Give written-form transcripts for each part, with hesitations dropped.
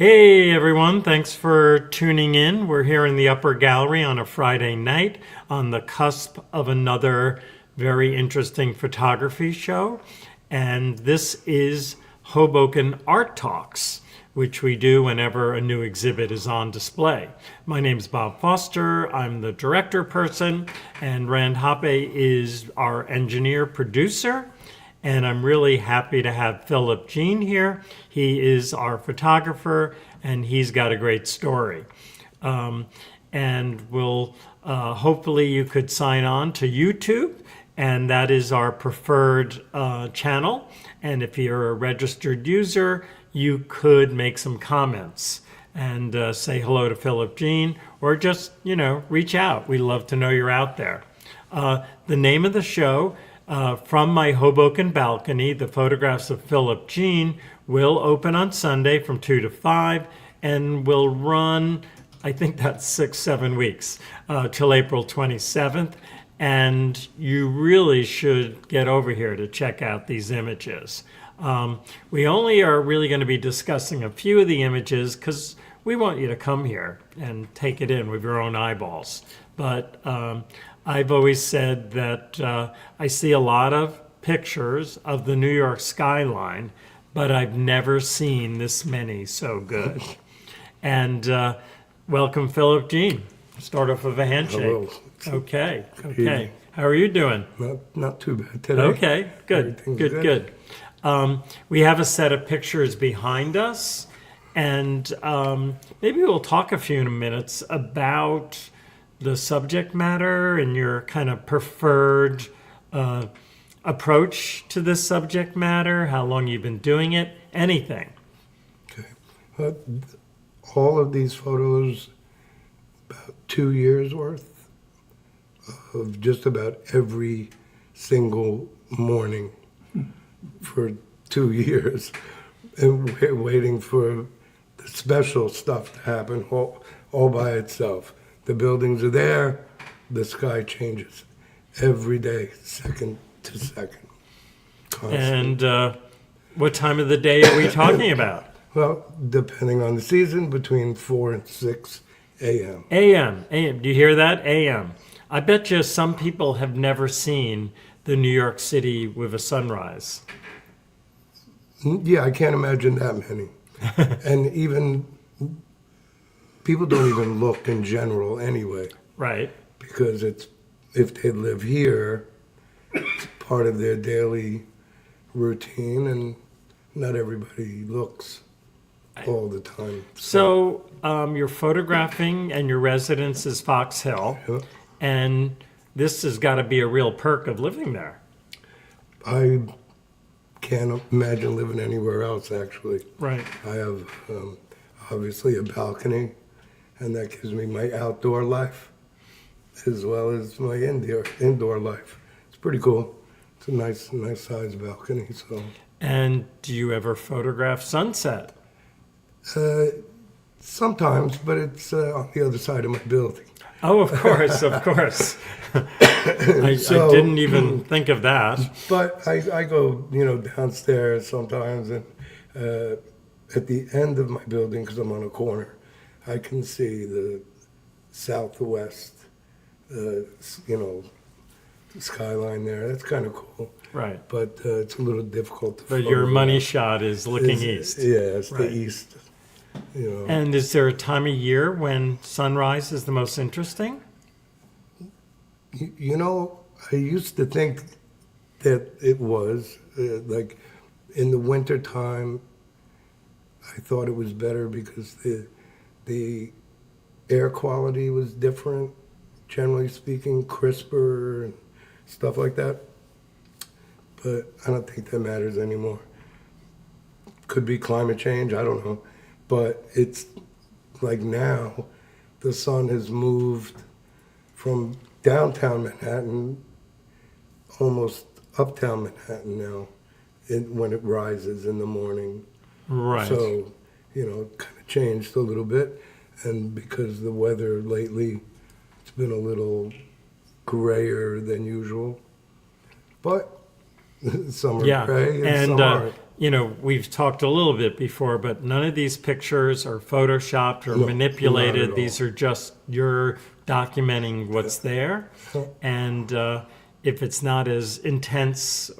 Hey everyone, thanks for tuning in. We're here in the upper gallery on a Friday night on the cusp of another very interesting photography show. And this is Hoboken Art Talks, which we do whenever a new exhibit is on display. My name is Bob Foster. I'm the director person, and Rand Hoppe is our engineer producer. And I'm really happy to have Philip Jean here. He is our photographer, and he's got a great story. And we'll hopefully you could sign on to YouTube, and that is our preferred channel. And if you're a registered user, you could make some comments and say hello to Philip Jean, or just reach out. We love to know you're out there. The name of the show. From My Hoboken Balcony, the photographs of Philip Jean will open on Sunday from 2 to 5 and will run, I think that's 6-7 weeks, till April 27th. And you really should get over here to check out these images. We only are really going to be discussing a few of the images because we want you to come here and take it in with your own eyeballs. But I've always said that I see a lot of pictures of the New York skyline, but I've never seen this many so good. And welcome, Philip Jean. Start off with a handshake. Hello. Okay. How are you doing? Not too bad today. Okay, good. We have a set of pictures behind us, and maybe we'll talk a few minutes about the subject matter and your kind of preferred approach to this subject matter, how long you've been doing it, anything. Okay. All of these photos, about 2 years worth of just about every single morning for 2 years, and we're waiting for the special stuff to happen all by itself. The buildings are there, the sky changes every day, second to second, constantly. And what time of the day are we talking about? Well, depending on the season, between 4 and 6 a.m. AM. Do you hear that? AM. I bet you some people have never seen the New York City with a sunrise. Yeah, I can't imagine that many. And even people don't even look in general anyway. Right. Because if they live here, it's part of their daily routine, and not everybody looks all the time. So you're photographing, and your residence is Fox Hill, and this has got to be a real perk of living there. I can't imagine living anywhere else, actually. Right. I have obviously a balcony, and that gives me my outdoor life as well as my indoor life. It's pretty cool. It's a nice size balcony. So. And do you ever photograph sunset? Sometimes, but it's on the other side of my building. Oh, of course. I didn't even think of that. But I go, downstairs sometimes, and at the end of my building, because I'm on a corner, I can see the southwest, the skyline there. That's kind of cool. Right. But it's a little difficult to But your money shot is looking east. Yeah, it's right. The east. And is there a time of year when sunrise is the most interesting? I used to think that it was. Like in the winter time, I thought it was better because the air quality was different, generally speaking, crisper and stuff like that. But I don't think that matters anymore. Could be climate change, I don't know. But it's like now, the sun has moved from downtown Manhattan, almost uptown Manhattan now, when it rises in the morning. Right. So, it kind of changed a little bit. And because the weather lately, it's been a little grayer than usual. But some are gray and some aren't. we've talked a little bit before, but none of these pictures are photoshopped or No, manipulated. not at all. These are just you're documenting what's there. And if it's not as intense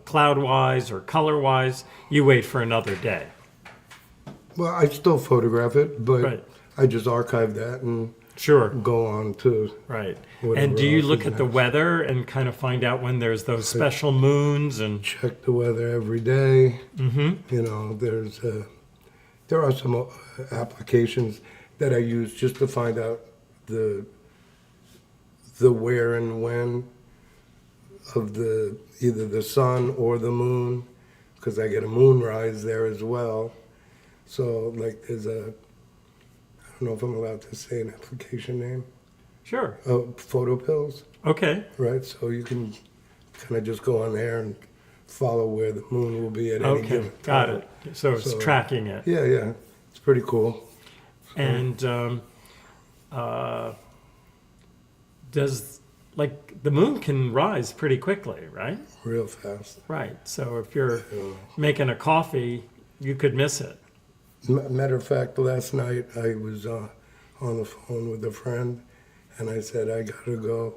cloud-wise or color-wise, you wait for another day. Well, I still photograph it, but Right. I just archive that and Sure. go on to Right. whatever And do you else look is at the next. weather and kind of find out when there's those special moons and check the weather every day. Mm-hmm. There are some applications that I use just to find out the where and when of either the sun or the moon, because I get a moonrise there as well. So like I don't know if I'm allowed to say an application name. sure. Photo pills, Okay. right? So you can kind of just go on there and follow where the moon will be at any Okay. given Got time. it. So it's So- tracking it. Yeah, it's pretty cool. And does the moon can rise pretty quickly, right? Real fast. Right. So if you're making a coffee, you could miss it. Matter of fact, last night I was on the phone with a friend, and I said I gotta go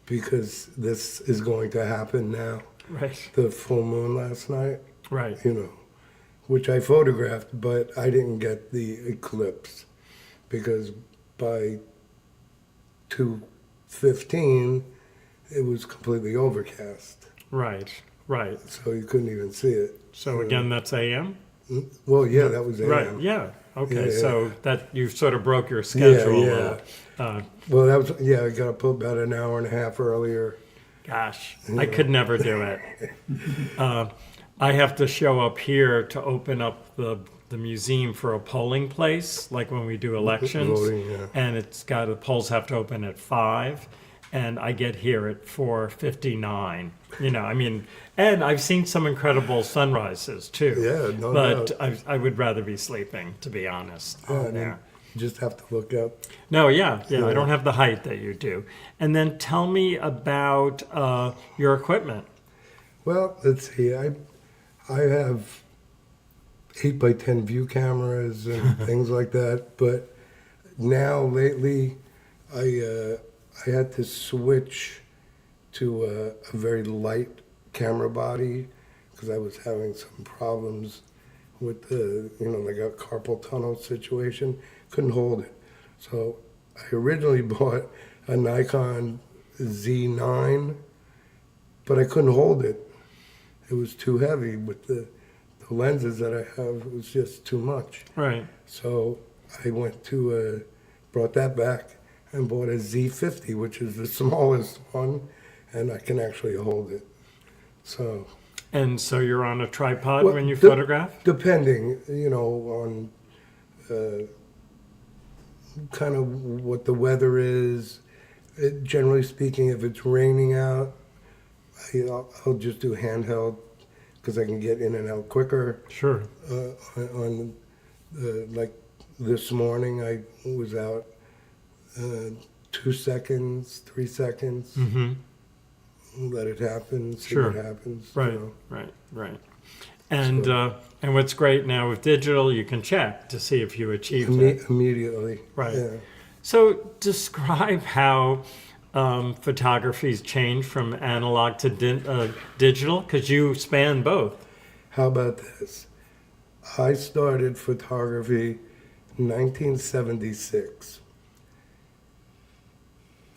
because this is going to happen now. Right. The full moon last night, Right. which I photographed, but I didn't get the eclipse because by 2:15 it was completely overcast, Right. Right. so you couldn't even see it. So again, that's AM. Well, yeah, that was AM. Right. Yeah. Okay. Yeah, So that you sort of broke your schedule. Yeah, a little. Well, that was I got up about an hour and a half earlier. Gosh, I could never do it. I have to show up here to open up the museum for a polling place, like when we do elections. Voting, yeah. And the polls have to open at 5, and I get here at 4:59. And I've seen some incredible sunrises too. Yeah, no But doubt. I would rather be sleeping, to be honest. Yeah, on and there. you just have to look up. No, yeah, I Yeah. don't have the height that you do. And then tell me about your equipment. Well, let's see. I have 8x10 view cameras and things like that. But now lately, I had to switch to a very light camera body because I was having some problems with like a carpal tunnel situation. Couldn't hold it. So I originally bought a Nikon Z9, but I couldn't hold it. It was too heavy with the lenses that I have. It was just too much. Right. So I went to brought that back and bought a Z50, which is the smallest one, and I can actually hold it. So And so you're on a tripod Well, when you the- photograph? depending, on kind of what the weather is. Generally speaking, if it's raining out, I'll just do handheld because I can get in and out quicker. Sure. Like this morning, I was out 2 seconds, 3 seconds. Mm-hmm. Let it happen. See Sure. what happens. Right. Right. And and what's great now with digital, you can check to see if you achieved it. Immediately. Right. Yeah. So describe how photography's changed from analog to digital, because you span both. How about this? I started photography in 1976.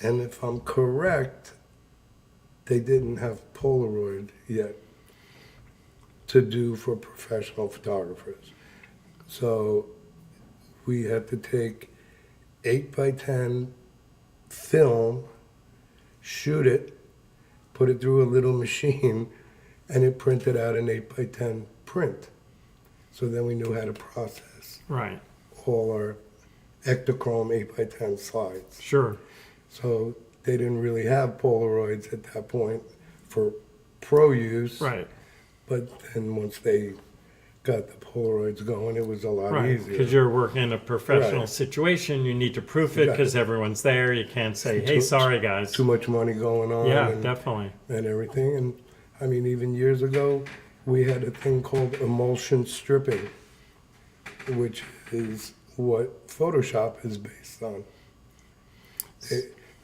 And if I'm correct, they didn't have Polaroid yet to do for professional photographers. So we had to take 8x10 film, shoot it, put it through a little machine, and it printed out an 8x10 print. So then we knew how to process Right. all our Ektachrome 8x10 slides. Sure. So they didn't really have Polaroids at that point for pro use. Right. But then once they got the Polaroids going, it was a lot Right. easier. Because you're working in a professional Right. situation, you need to proof it because everyone's there. You can't say, "Hey, Too- sorry, guys." Too much money going on Yeah, and, definitely. and everything. And I mean, even years ago, we had a thing called emulsion stripping, which is what Photoshop is based on.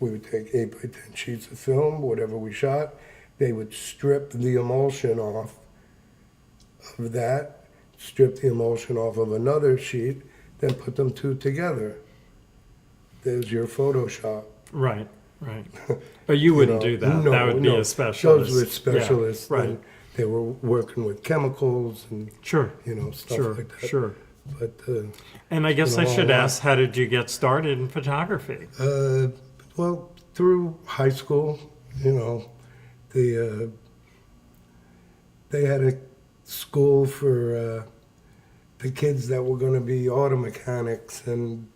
We would take 8x10 sheets of film, whatever we shot, they would strip the emulsion off of that, strip the emulsion off of another sheet, then put them two together. There's your Photoshop. Right, right. But you wouldn't do that. No, That would be no. a specialist. Those were specialists. Yeah, right. And they were working with chemicals and Sure. stuff Sure. like that. Sure. But And I guess been I a long should while. ask, how did you get started in photography? well, through high school, the they had a school for the kids that were going to be auto mechanics and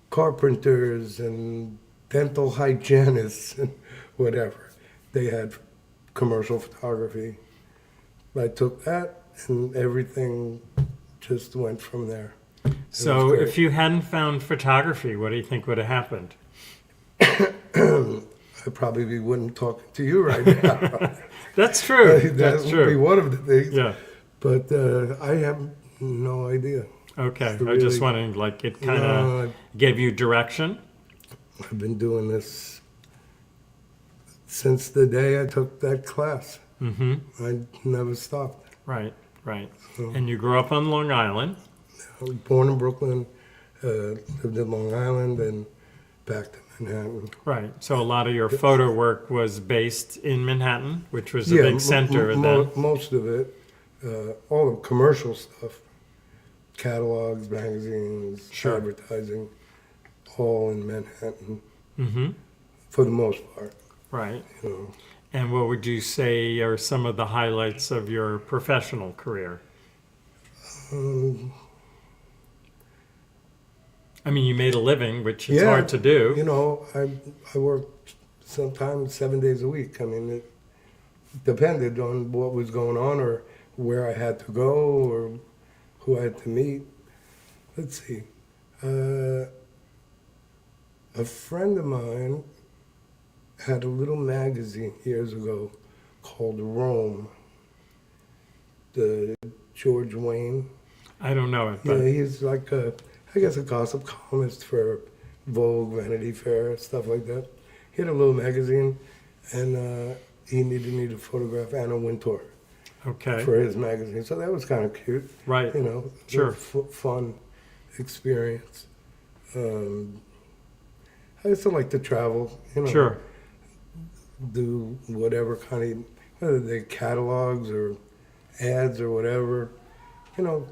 carpenters and dental hygienists and whatever. They had commercial photography. I took that, and everything just went from there. So great. if you hadn't found photography, what do you think would have happened? I probably wouldn't talk to you right now. That's true. That That's would true. be one of the things. Yeah. But I have no idea. Okay. I Really- just wondering, like, it kind of No, gave you direction. I've been doing this since the day I took that class. Mm-hmm. I never stopped. Right. Right. So, And you grew up on Long Island. I was born in Brooklyn, lived in Long Island, and back to Manhattan. Right. So a lot of your photo work was based in Manhattan, which was a big center then. Most of it, all the commercial stuff, catalogs, magazines, Sure. advertising, all in Manhattan Mm-hmm. for the most part. Right. You know. And what would you say are some of the highlights of your professional career? Um, I mean, you made a living, which is Yeah, hard to do. I worked sometimes 7 days a week. I mean, it depended on what was going on or where I had to go or who I had to meet. Let's see. A friend of mine had a little magazine years ago called Rome. The George Wayne. I don't know it, Yeah, but he's like I guess a gossip columnist for Vogue, Vanity Fair, stuff like that. He had a little magazine, and he needed me to photograph Anna Wintour okay. for his magazine. So that was kind of cute, Right. Sure. Fun experience. I also like to travel, Sure. do whatever kind of, whether they're catalogs or ads or whatever, the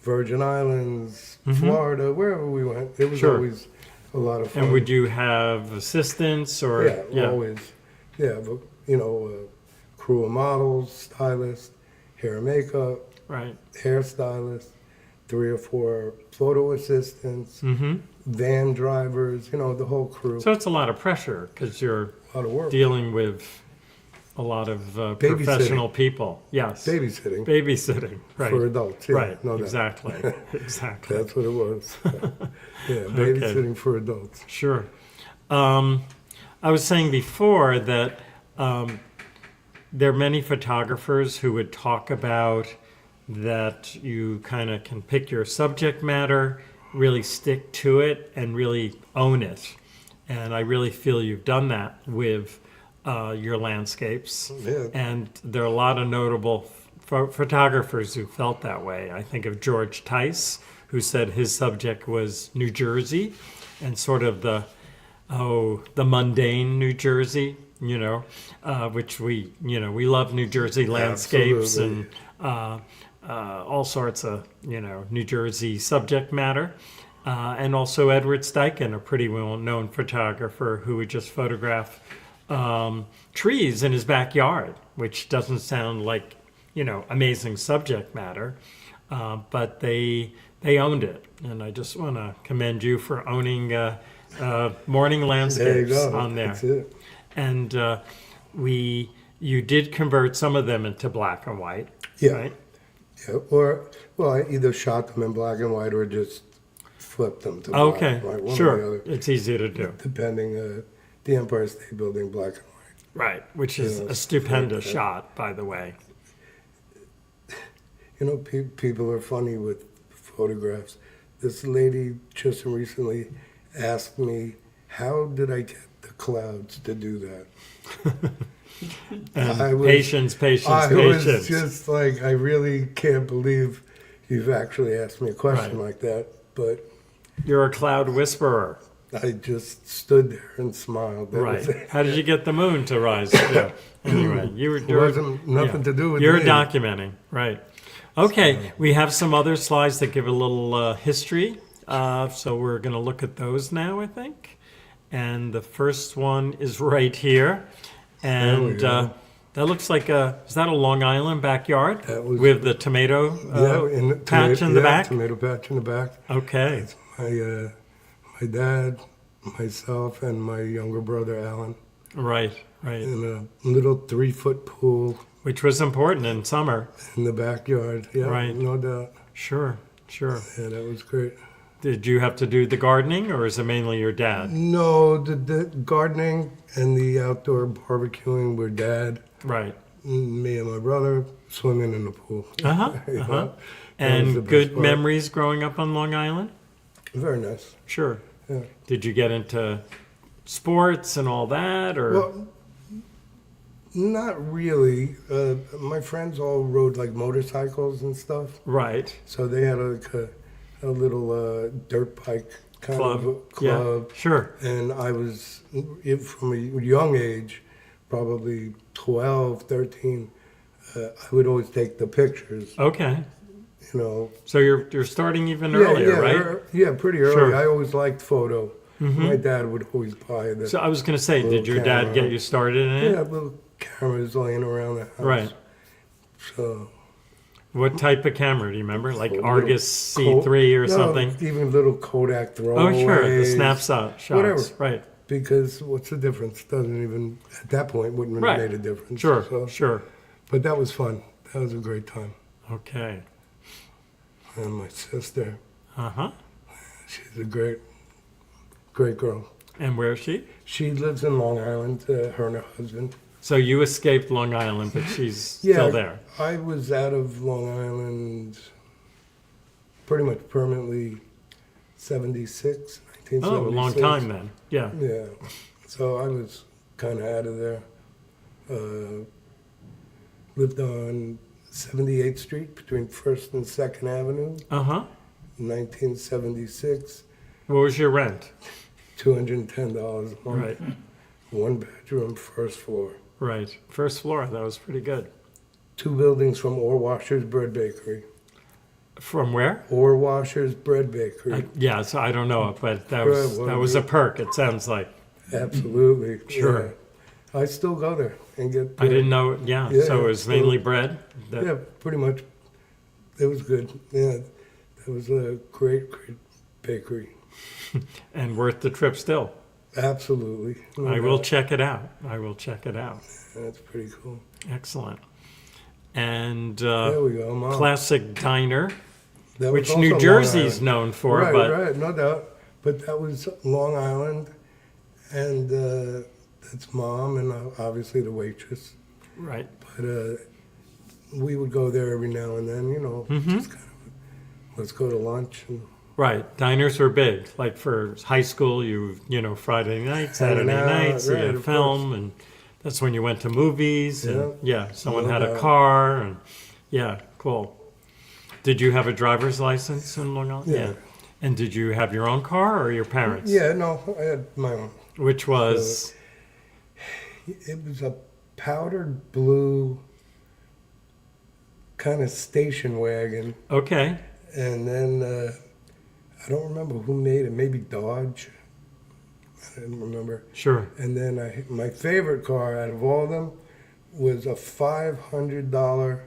Virgin Islands, Mhm. Florida, wherever we went. It was Sure. always a lot of fun. And would you have assistants or? Yeah, always. Yeah, but, crew of models, stylists, hair and makeup, Right. hairstylists, 3 or 4 photo assistants, Mm-hmm. van drivers, the whole crew. So it's a lot of pressure because you're A lot of work. dealing with a lot of professional people. Yes. Babysitting Babysitting. Right. for adults. Yeah, Right. no doubt. Exactly. Exactly. That's what it was. Yeah, babysitting for adults. Sure. I was saying before that there are many photographers who would talk about that you kind of can pick your subject matter, really stick to it, and really own it. And I really feel you've done that with your landscapes. Yeah. And there are a lot of notable photographers who felt that way. I think of George Tice, who said his subject was New Jersey and sort of the mundane New Jersey, which we love New Jersey landscapes Absolutely. and all sorts of, New Jersey subject matter. And also Edward Steichen, a pretty well-known photographer who would just photograph trees in his backyard, which doesn't sound like, amazing subject matter, but they owned it. And I just want to commend you for owning morning There you landscapes go. on there. That's it. And you did convert some of them into black and white, Yeah. right? Yeah. I either shot them in black and white or just flipped them to Okay, black, right? One or the sure. other, It's easy to do. depending. The Empire State Building, black and white. Right, which is Yeah, a stupendous okay. shot, by the way. You know, people are funny with photographs. This lady just recently asked me, how did I get the clouds to do that? And I was- patience, I was patience. just like, I really can't believe you've actually asked me a question Right. like that. But You're a cloud whisperer. I just stood there and smiled. That was Right. it. How did you get the moon to rise? Yeah. Anyway, It wasn't nothing to do with You're me. documenting, right? Okay, we have some other slides that give a little history. So we're going to look at those now, I think. And the first one is right here, and go. that looks like is that a Long Island backyard That was- with the tomato In the patch in the back? Tomato patch in the back. Okay, My dad, myself, and my younger brother Alan right, right. in a little 3-foot pool Which was important in summer. in the backyard. Yeah, Right. no doubt. Sure, sure. Yeah, that was great. Did you have to do the gardening, or is it mainly your dad? No, the gardening and the outdoor barbecuing were dad, Right. me and my brother swimming in the pool. Uh huh. Yeah, Uh huh. that was the And best good part. memories growing up on Long Island. Very nice. Sure. Yeah. Did you get into sports and all that, or? Well, not really. My friends all rode like motorcycles and stuff, Right. so they had a little dirt bike kind Club. of club. Yeah. Sure. And I was, from a young age, probably 12, 13, I would always take the pictures, Okay. you know. So you're starting even earlier, right? Yeah, pretty early. Sure. I always liked photo. Mhm. My dad would always buy the So I was going to say, did Little your dad camera. get you started in it? yeah, little cameras laying around the house. Right. So What type of camera do you remember? Like Little Argus C3 or No, something? even little Kodak Oh, throwaways. sure. The snapshot shots. Whatever. Right. Because what's the difference? Doesn't even, at that point, wouldn't have Right. made a difference. Sure. So, Sure. but that was fun. That was a great time. Okay. And my sister, Uh huh. she's a great, great girl. And where is she? She lives in Long Island, her and her husband. So you escaped Long Island, but she's Yeah, still there. I was out of Long Island pretty much permanently 1976. Oh, a long time then. Yeah. Yeah. So I was kind of out of there. Lived on 78th Street between 1st and 2nd Avenue, Uh huh. 1976. What was your rent? $210 a month. Right. 1 bedroom, first floor. Right. First floor. That was pretty good. 2 buildings from Orwasher's Bread Bakery. From where? Orwasher's Bread Bakery. Yeah. So I don't know it, but that Right, was well, that was a perk. It sounds like. Absolutely. Sure. Yeah. I still go there and get. I didn't know. Yeah. Yeah, So it was so- mainly bread. That- Yeah, pretty much. It was good. Yeah, it was a great, great bakery. And worth the trip still. Absolutely. No I will doubt. check it out. I will check it out. That's pretty cool. Excellent. And There we go, Mom. classic diner, That was which also New Long Jersey's Island. known for, Right, but right, no doubt. But that was Long Island, and that's Mom, and obviously the waitress. right. But we would go there every now and then, you know, Mm-hmm. just kind of, let's go to lunch. And Right. Diners were big. Like for high school, you know, Friday night, Saturday out, nights, you right, had of film, and that's when you went to movies. And yeah, someone No had a doubt. car, and yeah, cool. Did you have a driver's license in Long Island? Yeah. And did you have your own car or your parents? yeah, no, I had my own. Which was It was a powdered blue kind of station wagon. okay. And then I don't remember who made it, maybe Dodge. I didn't remember. Sure. And then my favorite car out of all of them was a $500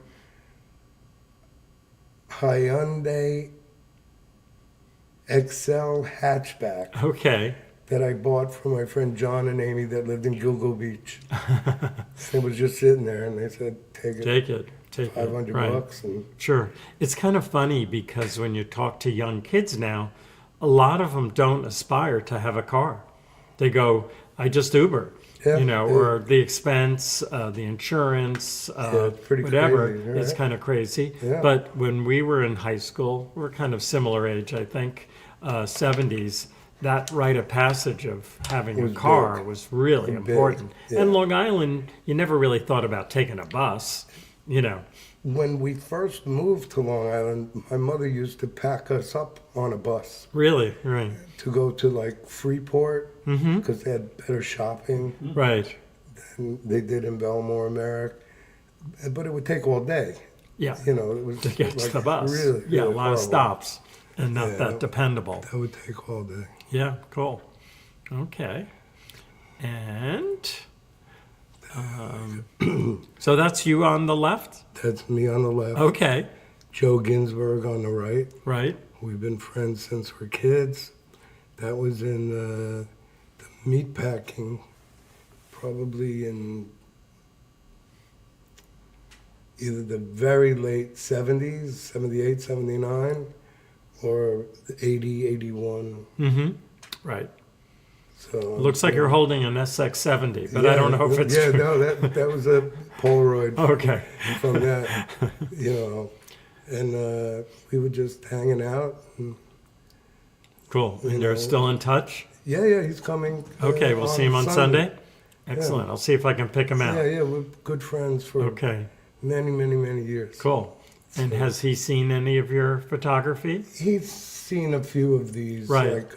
Hyundai XL hatchback Okay. that I bought from my friend John and Amy that lived in Gilgo Beach. It was just sitting there, and they said, "Take it, Take it. Take it. 500 Right. bucks." And Sure. It's kind of funny because when you talk to young kids now, a lot of them don't aspire to have a car. They go, I just Uber. Yeah, you know, yeah. or the expense, the insurance, it's pretty whatever. crazy, right? It's kind of crazy. Yeah. But when we were in high school, we're kind of similar age, I think, 70s. That rite of passage of having a Was car big. was really Big, important. yeah. And Long Island, you never really thought about taking a bus, you know. When we first moved to Long Island, my mother used to pack us up on a bus Really, right, to go to like Freeport because they had better shopping right. than they did in Belmore, Merrick. But it would take all day. Yeah, You know, it was to get to like the bus. Really, Yeah, a really lot of horrible. stops and not Yeah. that dependable. That would take all day. Yeah, cool. Okay. And so that's you on the left? That's me on the left. Okay, Joe Ginsberg on the right. right. We've been friends since we're kids. That was in the meat packing, probably in either the very late 70s, 78, 79, or 80, 81. Mm-hmm. Right. So Looks like you're holding an SX70, but I Yeah, don't know if it's yeah, true. no, that was a Polaroid Okay. from that, you know. And we were just hanging out. And, Cool. And You you're know. still in touch? yeah, he's coming. Okay, we'll see him on Sunday. Excellent. Yeah. I'll see if I can pick him out. Yeah, we're good friends for Okay, many, many, many years. cool. And has he seen any of your photography? He's seen a few of these, Right. like,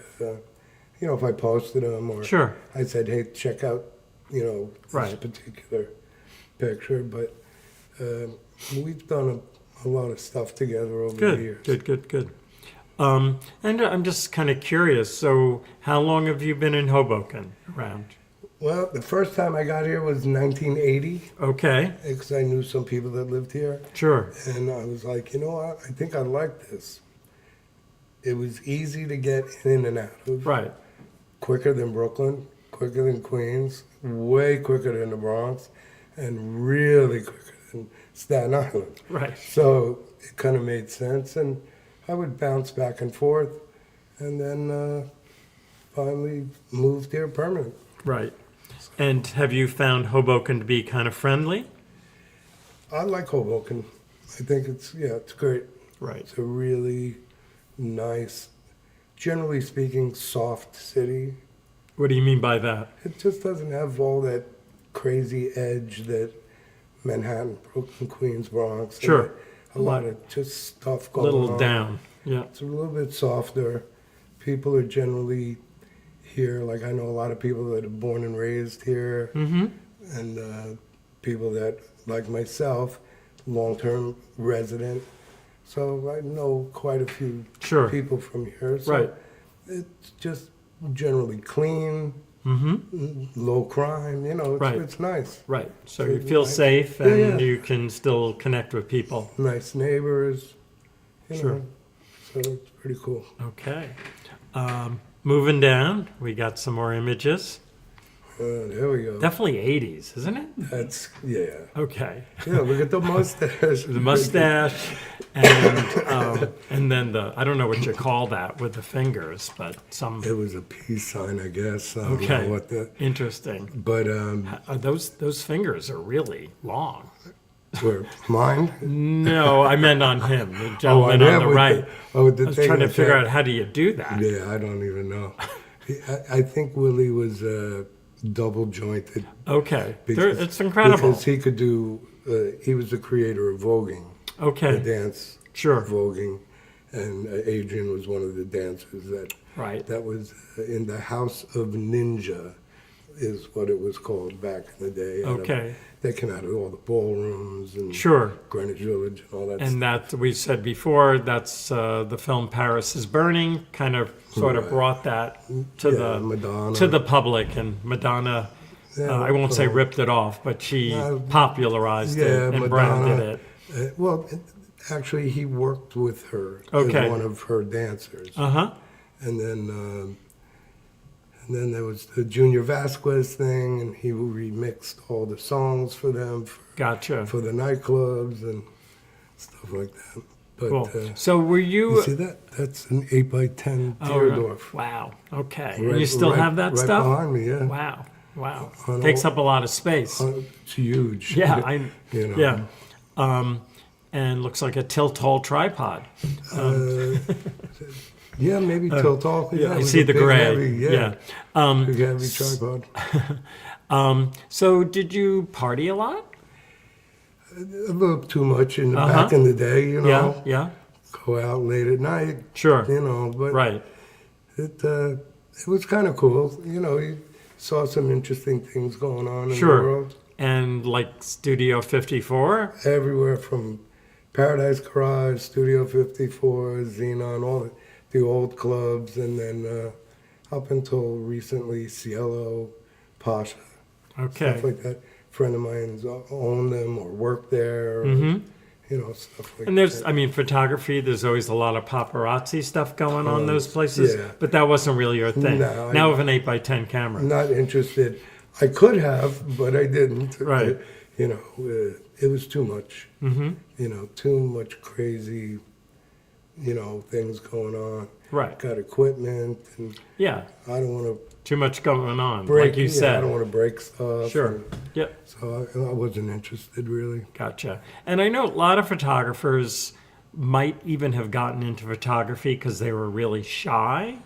you know, if I posted them or Sure. I said, hey, check out, you know, this Right. particular picture. But we've done a lot of stuff together over the years. Good. And I'm just kind of curious. So, how long have you been in Hoboken around? Well, the first time I got here was 1980 Okay, because I knew some people that lived here. sure. And I was like, you know what? I think I like this. It was easy to get in and out of. Right. Quicker than Brooklyn, quicker than Queens, way quicker than the Bronx, and really quicker than Staten Island. Right. So it kind of made sense, and I would bounce back and forth, and then finally moved here permanent. Right. And have you found Hoboken to be kind of friendly? I like Hoboken. I think it's great. Right. It's a really nice, generally speaking, soft city. What do you mean by that? It just doesn't have all that crazy edge that Manhattan, Brooklyn, Queens, Bronx. Sure. A lot of just stuff A going little on. down. Yeah. It's a little bit softer. People are generally here. Like I know a lot of people that are born and raised here, Mm-hmm. and people that, like myself, long-term resident. So I know quite a few Sure. people from here. So Right. it's just generally clean, Mm-hmm. low crime. You know, Right. it's nice. Right. So So you feel like- safe Yeah, and yeah. you can still connect with people. Nice neighbors. You Sure. know, so it's pretty cool. Okay. Moving down, we got some more images. There we go. Definitely 80s, isn't it? That's yeah. Okay. Yeah, look at the mustache. The mustache and then I don't know what you call that with the fingers, but some It was a peace sign, I guess. I don't Okay. know what the. interesting. But Those fingers are really long. were mine. No, I meant on him, the gentleman yeah, on the with right. with the I was thing trying to that figure said- out how do you do that? Yeah, I don't even know. I think Willie was double jointed. Okay, Because, it's incredible. Because he could do. He was the creator of voguing, the Okay, dance sure, voguing, and Adrian was one of the dancers that. right. That was in the House of Ninja, is what it was called back in the day. out of- Okay, They came out of all the ballrooms and sure. Greenwich Village and all that And that we said before, that's the film Paris is Burning, kind of sort of Right. brought that to Yeah, Madonna. to the public, and Madonna. Yeah, I won't say well, ripped it off, but she No, popularized yeah, it and Madonna. branded it. Actually, he worked with her Okay. as one of her dancers. Uh-huh. And then there was the Junior Vasquez thing, and he remixed all the songs for them Gotcha. for the nightclubs and stuff like that. But Cool. So were you you? see that? That's an 8x10 Oh, Deerdorf. wow. Okay. Right- and you still right- have that right stuff? behind me, yeah. Wow. Wow. On Takes all- up a lot of space. It's huge. Yeah, you know. yeah. And looks like a tilt-all tripod. Yeah, maybe tilt off. Yeah, it I was see a the big, gray. Heavy, Yeah. big heavy tripod. So did you party a lot? A little too much back in the day, you know. Yeah. Go out late at night, Sure. you know. But Right. it was kind of cool, you know. You saw some interesting things going on in the Sure. world. And like Studio 54? Everywhere from Paradise Garage, Studio 54, Xenon, all the old clubs, and then up until recently, Cielo, Pasha, Okay. stuff like that. Friend of mine's owned them or worked there, or, you know, stuff like And there's, that. I mean, photography, there's always a lot of paparazzi stuff going on those places, yeah. but that wasn't really your thing. No, Now with an 8x10 camera. I'm not interested. I could have, but I didn't. Right. You know, it was too much. You know, too much crazy, you know, things going on. Right. Got equipment, and Yeah. I don't want to Too much going on, break. like you I said. don't want to break stuff. Sure. and Yep. So I wasn't interested really. Gotcha. And I know a lot of photographers might even have gotten into photography because they were really shy,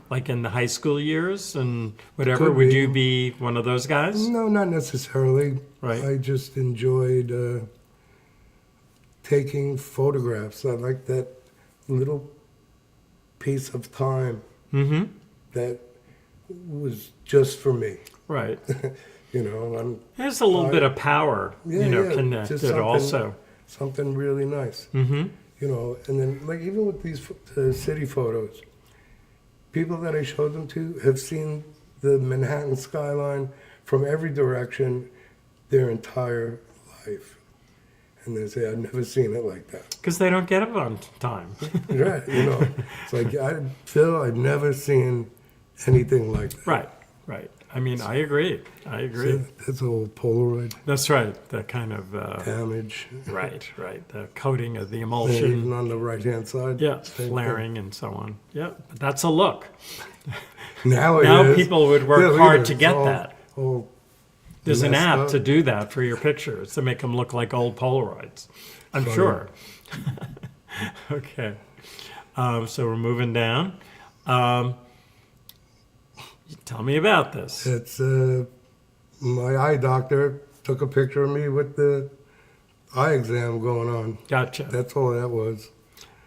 like in the high school years and whatever. Could Would be. you be one of those guys? No, not necessarily. Right. I just enjoyed taking photographs. I like that little piece of time Mm-hmm. that was just for me. Right. You know, There's a little bit of power, yeah, just connected something, also. something really nice. Mm-hmm. You know, and then like even with these city photos, people that I showed them to have seen the Manhattan skyline from every direction their entire life, and they say I've never seen it like that. Because they don't get up on time. Right? You know, it's like Phil, I've never seen anything like that. Right. Right. I mean, I agree. I agree. So that's all Polaroid That's right. The kind of damage. right. The coating of the And emulsion. even on the right hand side. Yeah, same thing. flaring and so on. Yeah, but that's a look. Now, Now people would work look at hard it, to it's get all- that. all There's an messed app up. to do that for your pictures to make them look like old Polaroids. I'm Funny. sure. Okay. So we're moving down. Tell me about this. It's my eye doctor took a picture of me with the eye exam going on. Gotcha. That's all that was.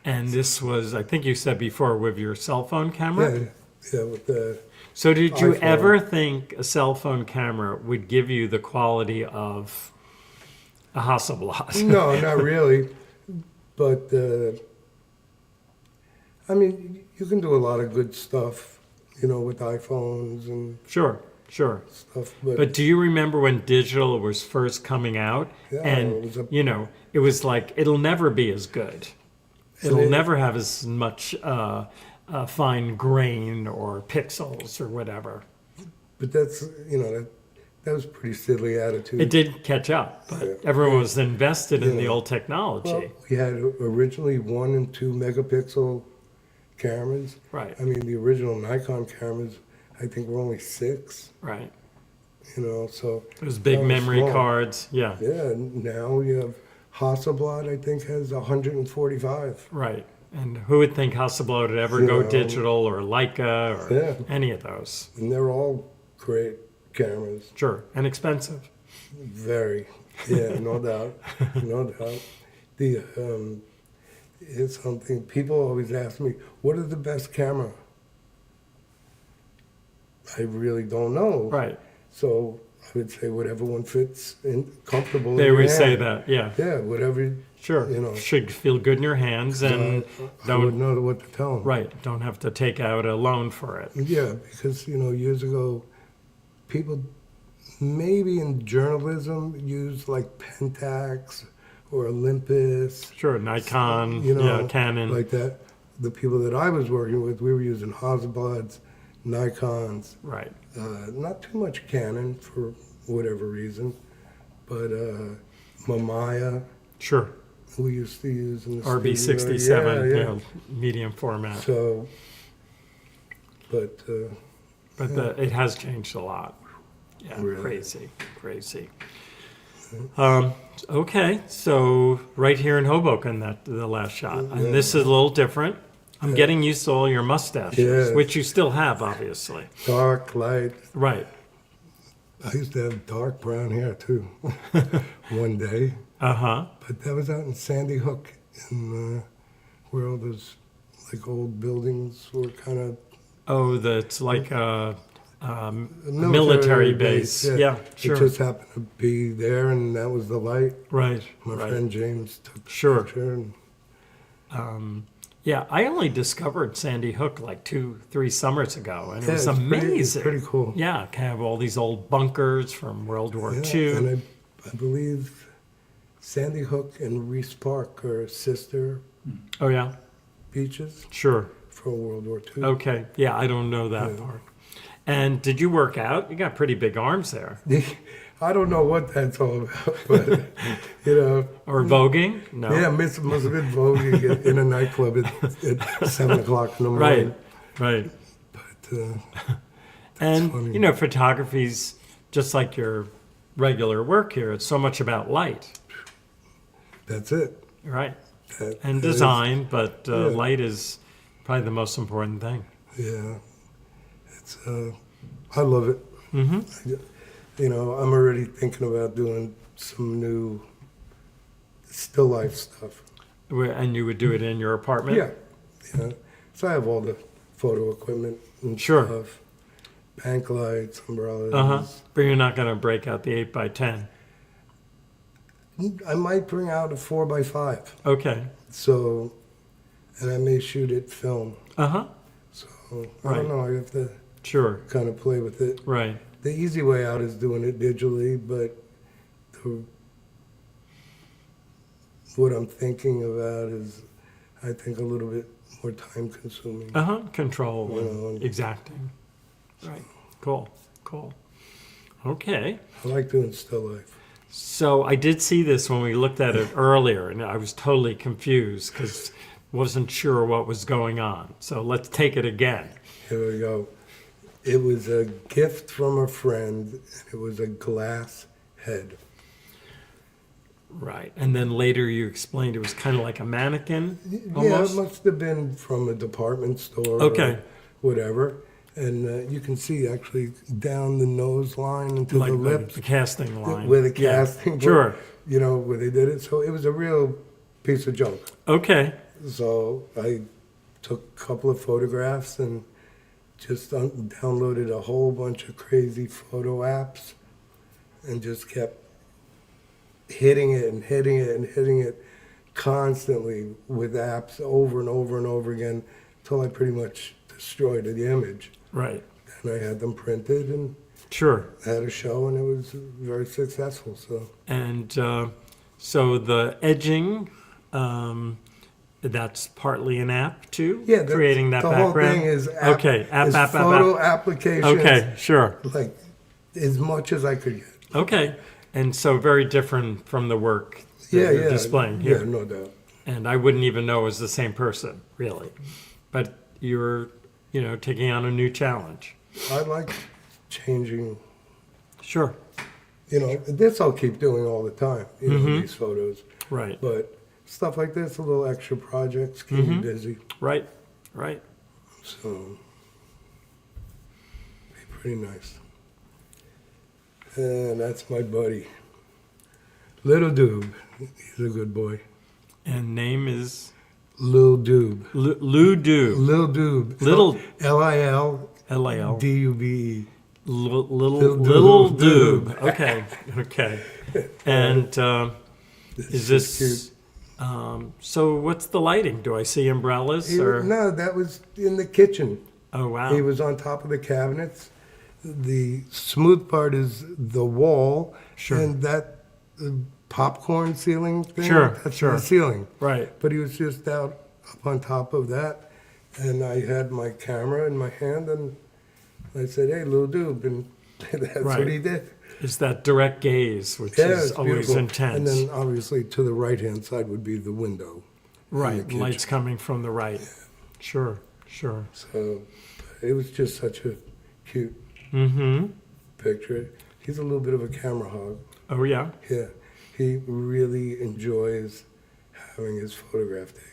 And this was, I think you said before, with your cell phone camera? Yeah, yeah, with the So did you iPhone. ever think a cell phone camera would give you the quality of a Hasselblad? no, not really, but I mean, you can do a lot of good stuff, you know, with iPhones and Sure. stuff. But do you remember when digital was first coming out? Yeah, And, it was a- it was like, it'll never be as good. It'll it- never have as much fine grain or pixels or whatever. But that's, you know, that was a pretty silly attitude. It did catch up, but Yeah. everyone was invested in the Yeah. old technology. Well, we had originally 1 and 2 megapixel cameras. Right, I mean, the original Nikon cameras, I think, were only 6. right. You know, so Those big that was memory small. cards. Yeah, Yeah, now you have Hasselblad, I think, has 145. right. And who would think Hasselblad would ever You go know. digital or Leica or Yeah. any of those? And they're all great cameras. Sure, and expensive. Very. Yeah, no doubt. No doubt. It's something people always ask me, what is the best camera? I really don't know. Right. So I would say whatever one fits and comfortable. They in your would say hand. that, yeah. Yeah, whatever. Sure. You know. Should feel good in your hands and I would don't, know what to tell them. right, don't have to take out a loan for it. Yeah, because, you know, years ago, people maybe in journalism used like Pentax or Olympus, Sure, Nikon, you know, Canon. like that. The people that I was working with, we were using Hasselblads, Nikons, Right. not too much Canon for whatever reason, but Mamiya, Sure. we used to use in the RB67, studio. Yeah. medium format. So, but But it has changed a lot. Yeah, Really. crazy. Okay, so right here in Hoboken, that the last shot, and this is a little different. I'm getting used to all your mustaches, Yes. which you still have, obviously. Dark, light. Right. I used to have dark brown hair too, one day. Uh-huh. But that was out in Sandy Hook, where all those like old buildings were kind of Oh, that's like a military base. Yeah, sure. It just happened to be there, and that was the light. Right, My right. friend James took the Sure. picture. And Yeah, I only discovered Sandy Hook like 2-3 summers ago, and it was it's amazing. Pretty cool. Yeah, kind of have all these old bunkers from World War Yeah, II. and I believe Sandy Hook and Reese Park are sister Oh, yeah? beaches Sure. from World War II. Okay. Yeah, I don't know that part. And did you work out? You got pretty big arms there. I don't know what that's all about, but you know. Or voguing? No. Yeah, must have been voguing in a nightclub at 7 o'clock in the morning. Right. But And, funny. you know, photography's just like your regular work here. It's so much about light, that's it. right? That And is- design, but Yeah. light is probably the most important thing. Yeah, it's. I love it. Mm-hmm. You know, I'm already thinking about doing some new still life stuff. And you would do it in your apartment? Yeah. So I have all the photo equipment and Sure. stuff. Bank lights, umbrellas. Uh-huh. But you're not going to break out the 8x10. I might bring out a 4x5. Okay. So, and I may shoot it film. Uh-huh. So I Right. don't know. I have to Sure. kind of play with it. Right. The easy way out is doing it digitally, but what I'm thinking about is, I think, a little bit more time consuming. Uh-huh. Control You know, and exacting. Right. Cool. Okay. I like doing still life. So I did see this when we looked at it earlier, and I was totally confused because wasn't sure what was going on. So let's take it again. Here we go. It was a gift from a friend, and it was a glass head. Right. And then later you explained it was kind of like a mannequin Yeah, almost? it must have been from a department store Okay. or whatever. And you can see actually down the nose line into Like the lips the casting line. where the Yeah. casting, Sure. you know, where they did it. So it was a real piece of junk. Okay. So I took a couple of photographs and just downloaded a whole bunch of crazy photo apps and just kept hitting it constantly with apps over and over and over again until I pretty much destroyed the image. Right. And I had them printed and Sure. had a show, and it was very successful. So And so the edging, that's partly an app too? yeah, Creating that the background? whole thing is Okay. App. photo applications. Okay. Sure. Like as much as I could get. Okay. And so very different from the work that you're displaying here. Yeah, no doubt. And I wouldn't even know it was the same person, really. But you're, taking on a new challenge. I like changing. Sure. This I'll keep doing all the time. These photos. Right. But stuff like this, a little extra projects, keep me busy. Right. So, be pretty nice. And that's my buddy, Little Doob. He's a good boy. And name is Lil Doob. Lou Doob. Lil Doob. Little Lil L-A-L. Dube. Little Doob. Okay. And is this cute. So what's the lighting? Do I see umbrellas or? No, that was in the kitchen. Oh wow. He was on top of the cabinets. The smooth part is the wall. Sure. And that popcorn ceiling thing. Sure, That's sure. the ceiling. Right. But he was just out up on top of that. And I had my camera in my hand and I said, hey, Lil Doob. And that's Right. what he did. Is that direct gaze, which Yeah, is it's always beautiful. intense. And then obviously to the right-hand side would be the window. right. kitchen. Lights coming from the right. Sure. So it was just such a cute Mm-hmm. picture. He's a little bit of a camera hog. Oh, yeah? Yeah, he really enjoys having his photograph taken.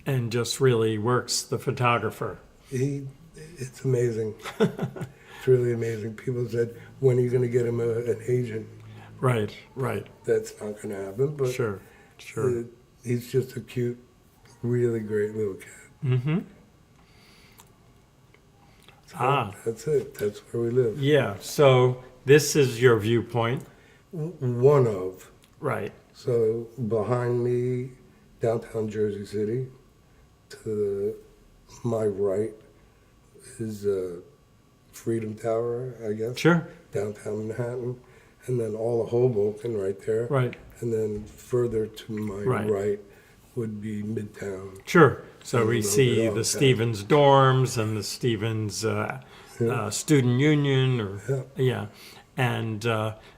And just really works the photographer. It's amazing. It's really amazing. People said, when are you going to get him an agent? Right, right. That's not going to happen, but Sure, sure. he's just a cute, really great little cat. Mm-hmm. So that's it. That's where we live. Yeah, so this is your viewpoint. One of. Right. So behind me, downtown Jersey City. To my right is Freedom Tower, I guess. Sure. Downtown Manhattan. And then all of Hoboken right there. Right. And then further to my right would be Midtown. Sure. So And a we little see bit the outside. Stevens dorms and the Stevens student union, or and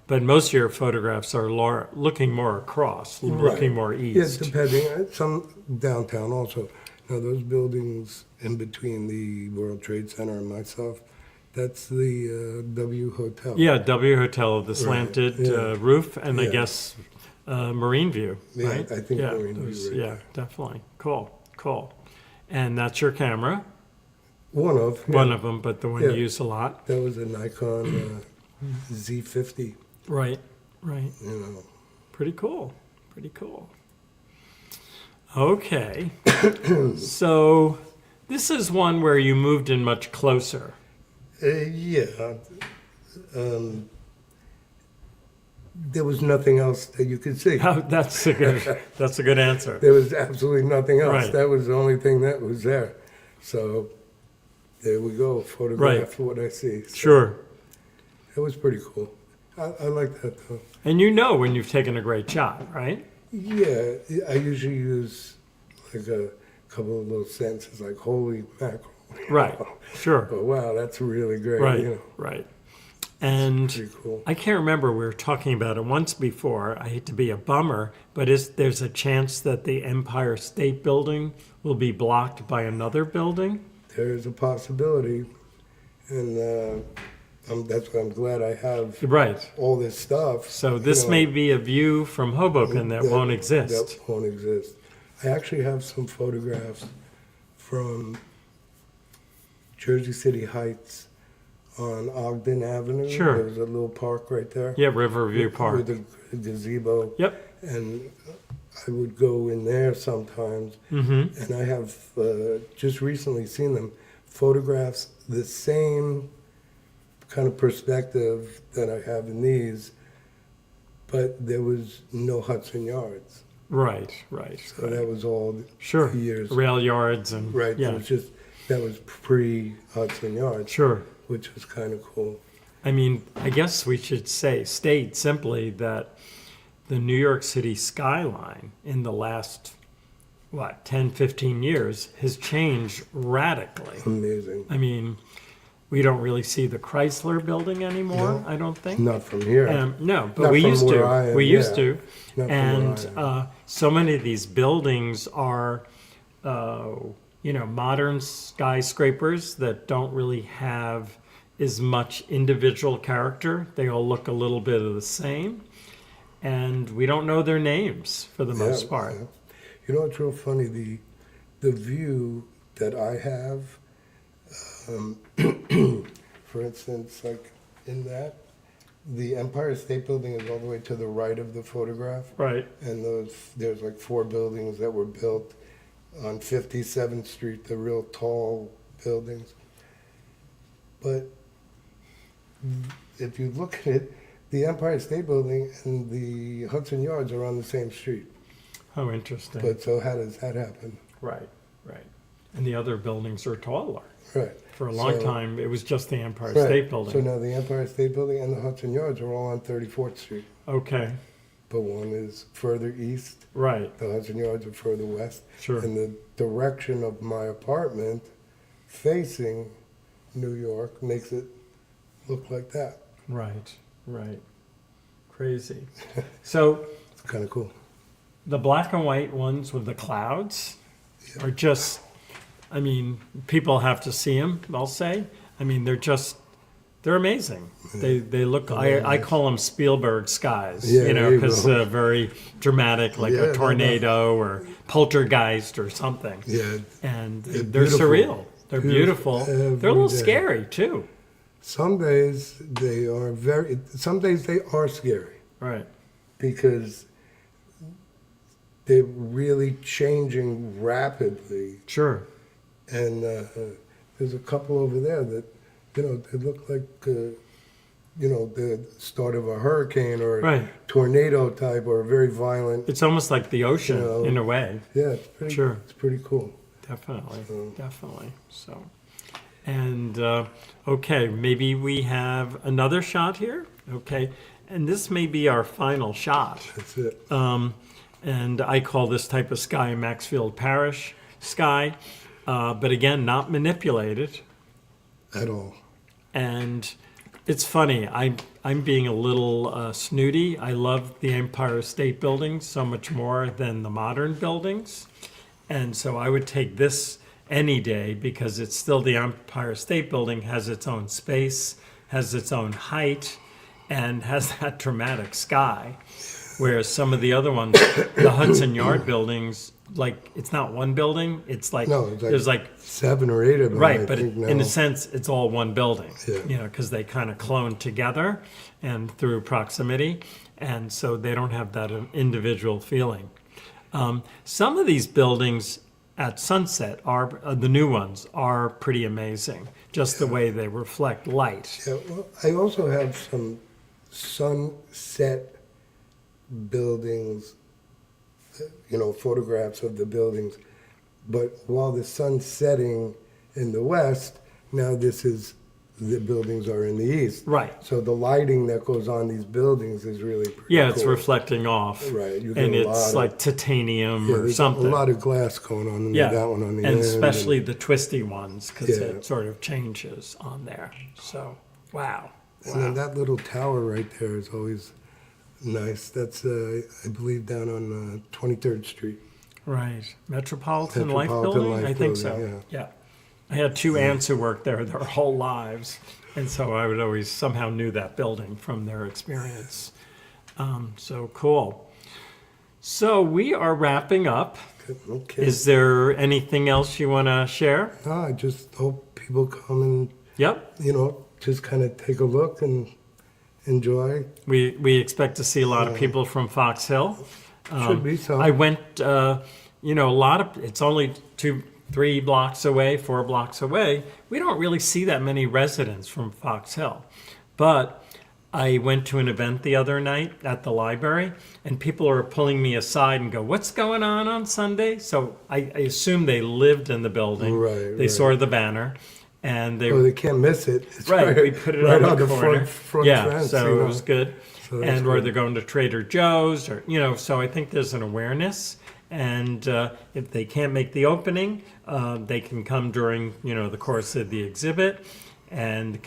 but most of your photographs are looking more across, looking more east. Yeah, depending. Some downtown also. Now those buildings in between the World Trade Center and myself, that's the W Hotel. Yeah, W Hotel, the slanted roof, and I Yeah. guess Marine View, Yeah, right? I think yeah, Marine View those- right yeah, there. definitely. Cool. And that's your camera, One of. Yeah. one of them, but the one Yeah. you use a lot. That was a Nikon Z50. Right. You know. Pretty cool. Okay. So this is one where you moved in much closer. Yeah. There was nothing else that you could see. Oh, that's a good answer. There was absolutely nothing else. Right. That was the only thing that was there. So there we go. Photograph what I see. So Sure. it was pretty cool. I like that though. And you know when you've taken a great shot, right? Yeah, I usually use like a couple of little sentences like "holy mackerel." Right. Sure. But wow, that's really great. Right. You know, Right. And pretty cool. I can't remember, we were talking about it once before. I hate to be a bummer, but there's a chance that the Empire State Building will be blocked by another building? There's a possibility, and that's why I'm glad I have Right. all this stuff. So this may be a view from Hoboken that won't exist. That won't exist. I actually have some photographs from Jersey City Heights on Ogden Avenue. Sure. There's a little park right there. Yeah, Riverview Park. With a gazebo. Yep. And I would go in there sometimes. Mm-hmm. And I have just recently seen them photographs the same kind of perspective that I have in these, but there was no Hudson Yards. Right. So that was all Sure. years. Rail yards and Right. yeah. That was pre Hudson Yards, Sure. which was kind of cool. I mean, I guess we should state simply that the New York City skyline in the last, 10, 15 years has changed radically. Amazing. I mean, we don't really see the Chrysler building anymore, No. I don't think. Not from here. No, but Not we from used where to. I am, We used yeah. to. Not from where And I am. so many of these buildings are, modern skyscrapers that don't really have as much individual character. They all look a little bit of the same. And we don't know their names for the most Yeah, part. yeah. You know what's real funny? The view that I have, for instance, like in that, the Empire State Building is all the way to the right of the photograph. Right. And there's like 4 buildings that were built on 57th Street, the real tall buildings. But if you look at it, the Empire State Building and the Hudson Yards are on the same street. Oh, interesting. But so how does that happen? Right. And the other buildings are taller. Right. For a long So- time, it was just the Empire Right. State Building. So now the Empire State Building and the Hudson Yards are all on 34th Street. Okay. But one is further east, Right. the Hudson Yards are further west. Sure. And the direction of my apartment facing New York makes it look like that. Right. Crazy. So It's kind of cool. the black and white ones with the clouds are just, I mean, people have to see them, I'll say. I mean, they're just they're amazing. They look. I call them Spielberg skies. Yeah, You know, there you because go. very dramatic, like Yeah, a tornado or poltergeist or something. Yeah, And They're they're beautiful. surreal. They're Beautiful beautiful. every They're a little day. scary too. some days they are very. Some days they are scary Right. because they're really changing rapidly. Sure. And there's a couple over there that, they look like, the start of a hurricane or Right. tornado type or a very violent. It's almost like the ocean You know, in a way. Yeah, it's pretty. Sure. It's pretty cool. Definitely. So- Definitely. So, and okay, maybe we have another shot here. Okay. And this may be our final shot. That's it. And I call this type of sky Maxfield Parish sky, but again, not manipulated. At all. And it's funny, I'm being a little snooty. I love the Empire State Building so much more than the modern buildings. And so I would take this any day because it's still the Empire State Building, has its own space, has its own height, and has that dramatic sky. Whereas some of the other ones, the Hudson Yard buildings, like it's not one building, it's like, No, it's like there's like 7 or 8 of them. right, I but think in now. a sense, it's all one building. Yeah. Because they kind of clone together and through proximity, and so they don't have that individual feeling. Some of these buildings at Sunset are the new ones are pretty amazing, just the way they reflect light. Yeah, well, I also have some sunset buildings, photographs of the buildings. But while the sun's setting in the west, now the buildings are in the east. Right. So the lighting that goes on these buildings is really pretty Yeah, it's cool. reflecting off. Right, you get And a it's lot of- like titanium Yeah, or there's something. a lot of glass going on in Yeah, that one on the and end. especially the twisty ones because Yeah. it sort of changes on there. So, wow. And then that little tower right there is always nice. That's, I believe, down on 23rd Street. Right. Metropolitan Life Metropolitan Building? Life I think Building, so. Yeah. I had two aunts who worked there their whole lives. And so I would always somehow knew that building from their experience. So cool. So we are wrapping up. Okay. Is there anything else you want to share? No, I just hope people come and, Yep. just kind of take a look and enjoy. We expect to see a lot of people from Fox Hill. Should be so. I went, a lot of, it's only 3 blocks away, 4 blocks away. We don't really see that many residents from Fox Hill. But I went to an event the other night at the library, and people are pulling me aside and go, "What's going on Sunday?" So I assume they lived in the building. Right, They right. saw the banner, and they Well, they can't miss it. It's right. We put it right on the the corner. front Yeah, fence. so it was good. So that's And or good. they're going to Trader Joe's, or so I think there's an awareness. And if they can't make the opening, they can come during the course of the exhibit, and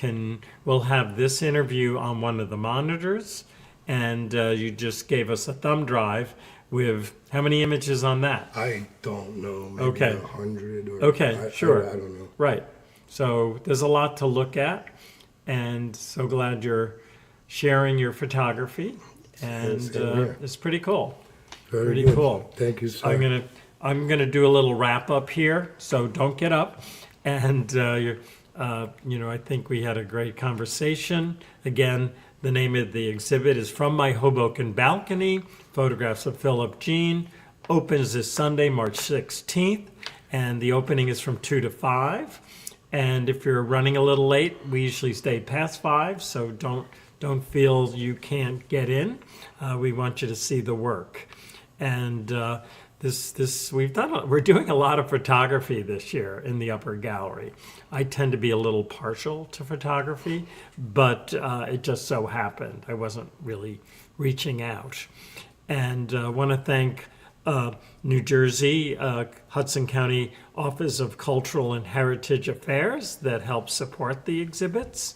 we'll have this interview on one of the monitors. And you just gave us a thumb drive with how many images on that? I don't know. Maybe Okay. 100 or. Okay, sure. I don't know. Right. So there's a lot to look at, and so glad you're sharing your photography, and Same here. it's pretty cool. Very Pretty good. cool. Thank you, sir. I'm gonna do a little wrap up here, so don't get up. And I think we had a great conversation. Again, the name of the exhibit is From My Hoboken Balcony, photographs of Philip Jean. Opens this Sunday, March 16th, and the opening is from 2 to 5. And if you're running a little late, we usually stay past 5, so don't feel you can't get in. We want you to see the work. And we're doing a lot of photography this year in the upper gallery. I tend to be a little partial to photography, but it just so happened I wasn't really reaching out. And I want to thank New Jersey, Hudson County Office of Cultural and Heritage Affairs that helps support the exhibits.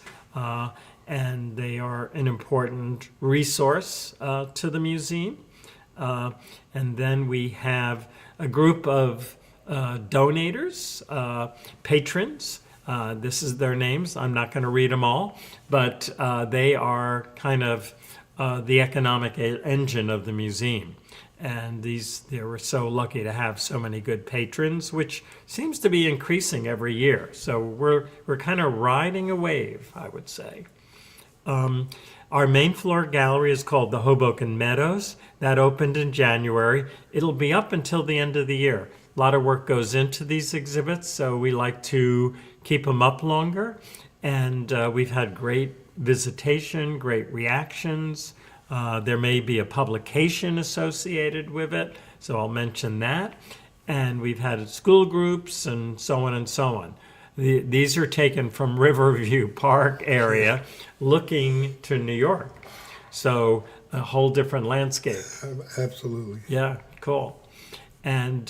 And they are an important resource to the museum. And then we have a group of donators, patrons, This is their names. I'm not going to read them all, but they are kind of the economic engine of the museum. And they were so lucky to have so many good patrons, which seems to be increasing every year. So we're kind of riding a wave, I would say. Our main floor gallery is called the Hoboken Meadows. That opened in January. It'll be up until the end of the year. A lot of work goes into these exhibits, so we like to keep them up longer. And we've had great visitation, great reactions. There may be a publication associated with it, so I'll mention that. And we've had school groups and so on and so on. These are taken from Riverview Park area looking to New York. So a whole different landscape. Absolutely. Yeah, cool. And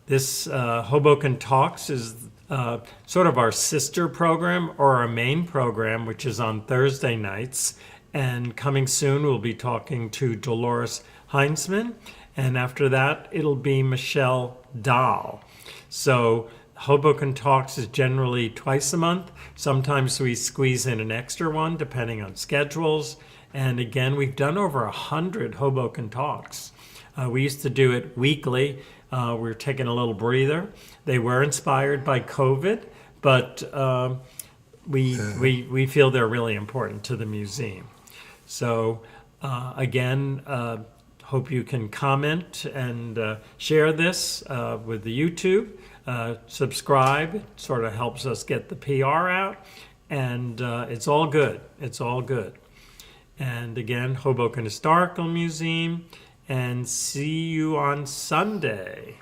this Hoboken Talks is sort of our sister program or our main program, which is on Thursday nights. And coming soon, we'll be talking to Dolores Heinzman. And after that, it'll be Michelle Dahl. So Hoboken Talks is generally twice a month. Sometimes we squeeze in an extra one, depending on schedules. And again, we've done over 100 Hoboken Talks. We used to do it weekly. We were taking a little breather. They were inspired by COVID, but we feel they're really important to the museum. So again, hope you can comment and share this with the YouTube. Subscribe. It sort of helps us get the PR out. And it's all good. It's all good. And again, Hoboken Historical Museum. And see you on Sunday.